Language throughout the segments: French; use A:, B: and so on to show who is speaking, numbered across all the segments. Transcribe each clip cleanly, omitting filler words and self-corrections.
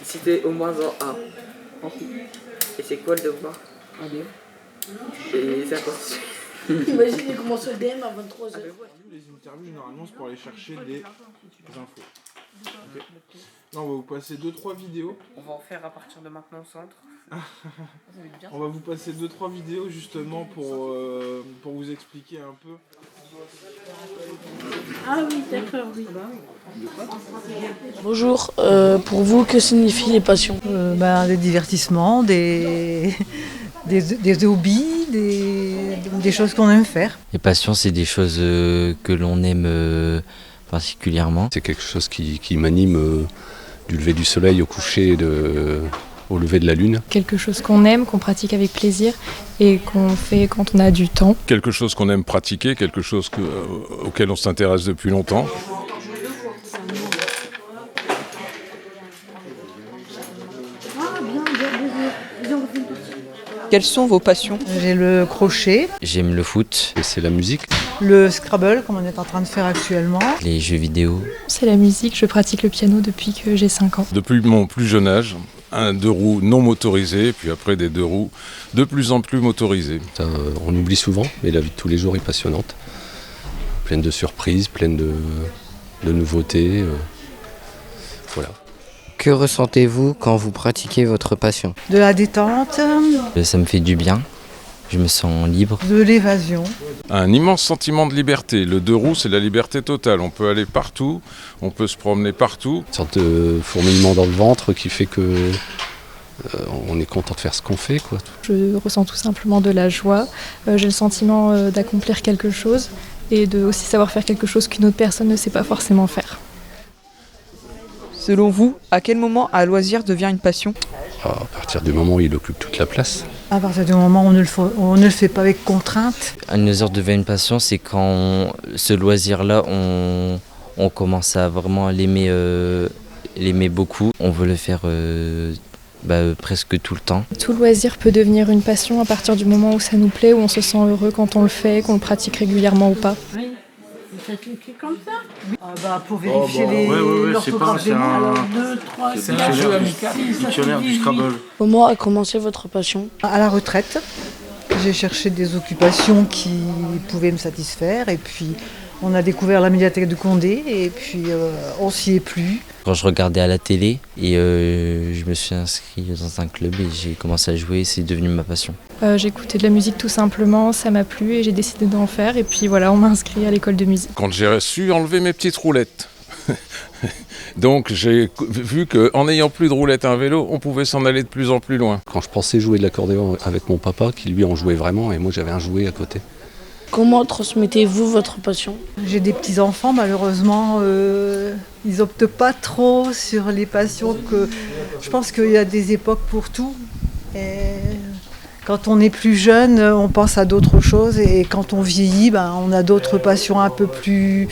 A: Si t'es au moins en A. Et c'est quoi le devoir? Un DM. Et ça continue.
B: Imagine, il commence le DM à 23h.
C: Les interviews, généralement, c'est pour aller chercher des infos. Okay. Là, on va vous passer 2-3 vidéos.
A: On va en faire à partir de maintenant au centre.
C: On va vous passer 2-3 vidéos justement pour vous expliquer un peu.
B: Ah oui, d'accord, oui. Bonjour, pour vous, que signifient les passions?
D: Des divertissements, des hobbies, des choses qu'on aime faire.
E: Les passions, c'est des choses que l'on aime particulièrement.
F: C'est quelque chose qui m'anime du lever du soleil au coucher, au lever de la lune.
G: Quelque chose qu'on aime, qu'on pratique avec plaisir et qu'on fait quand on a du temps.
H: Quelque chose qu'on aime pratiquer, quelque chose auquel on s'intéresse depuis longtemps.
I: Quelles sont vos passions?
D: J'ai le crochet.
E: J'aime le foot.
F: Et c'est la musique.
D: Le Scrabble, comme on est en train de faire actuellement.
E: Les jeux vidéo.
G: C'est la musique, je pratique le piano depuis que j'ai 5 ans.
H: Depuis mon plus jeune âge, un 2 roues non motorisé, puis après des 2 roues de plus en plus motorisées.
F: Ça, on oublie souvent, mais la vie de tous les jours est passionnante. Pleine de surprises, pleine de nouveautés. Voilà.
J: Que ressentez-vous quand vous pratiquez votre passion?
D: De la détente.
E: Ça me fait du bien. Je me sens libre.
D: De l'évasion.
H: Un immense sentiment de liberté. Le 2 roues, c'est la liberté totale. On peut aller partout, on peut se promener partout.
F: Une sorte de fourmillement dans le ventre qui fait que on est content de faire ce qu'on fait, quoi.
G: Je ressens tout simplement de la joie. J'ai le sentiment d'accomplir quelque chose et de aussi savoir faire quelque chose qu'une autre personne ne sait pas forcément faire.
I: Selon vous, à quel moment un loisir devient une passion?
F: À partir du moment où il occupe toute la place.
D: À partir du moment où on ne le fait pas avec contrainte.
E: Un loisir devient une passion, c'est quand ce loisir-là, on commence à vraiment l'aimer beaucoup. On veut le faire presque tout le temps.
G: Tout loisir peut devenir une passion à partir du moment où ça nous plaît, où on se sent heureux quand on le fait, qu'on le pratique régulièrement ou pas.
B: Oui, ça clique comme ça?
D: Pour vérifier l'orthographe des mots.
B: Alors, 2, 3,
C: C'est un jeu amical, dictionnaire du Scrabble.
B: Comment a commencé votre passion?
D: À la retraite, j'ai cherché des occupations qui pouvaient me satisfaire et puis on a découvert la médiathèque de Condé et puis on s'y est plu.
E: Quand je regardais à la télé et je me suis inscrit dans un club et j'ai commencé à jouer, c'est devenu ma passion.
G: J'écoutais de la musique tout simplement, ça m'a plu et j'ai décidé d'en faire et puis voilà, on m'a inscrit à l'école de musique.
H: Quand j'ai su enlever mes petites roulettes. Donc j'ai vu qu'en n'ayant plus de roulettes à un vélo, on pouvait s'en aller de plus en plus loin.
F: Quand je pensais jouer de l'accordéon avec mon papa, qui lui en jouait vraiment, et moi j'avais un jouet à côté.
B: Comment transmettez-vous votre passion?
D: J'ai des petits-enfants, malheureusement, ils optent pas trop sur les passions que... Je pense qu'il y a des époques pour tout. Et quand on est plus jeune, on pense à d'autres choses et quand on vieillit, on a d'autres passions un peu plus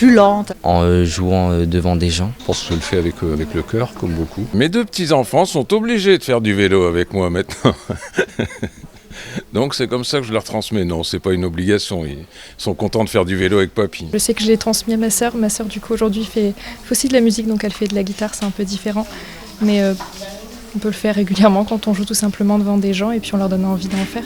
D: lentes.
E: En jouant devant des gens.
F: Je pense que je le fais avec le cœur, comme beaucoup.
H: Mes 2 petits-enfants sont obligés de faire du vélo avec moi maintenant. Donc c'est comme ça que je leur transmets. Non, c'est pas une obligation. Ils sont contents de faire du vélo avec papy.
G: Je sais que je l'ai transmis à ma sœur. Ma sœur du coup aujourd'hui fait aussi de la musique, donc elle fait de la guitare, c'est un peu différent. Mais on peut le faire régulièrement quand on joue tout simplement devant des gens et puis on leur donne envie d'en faire.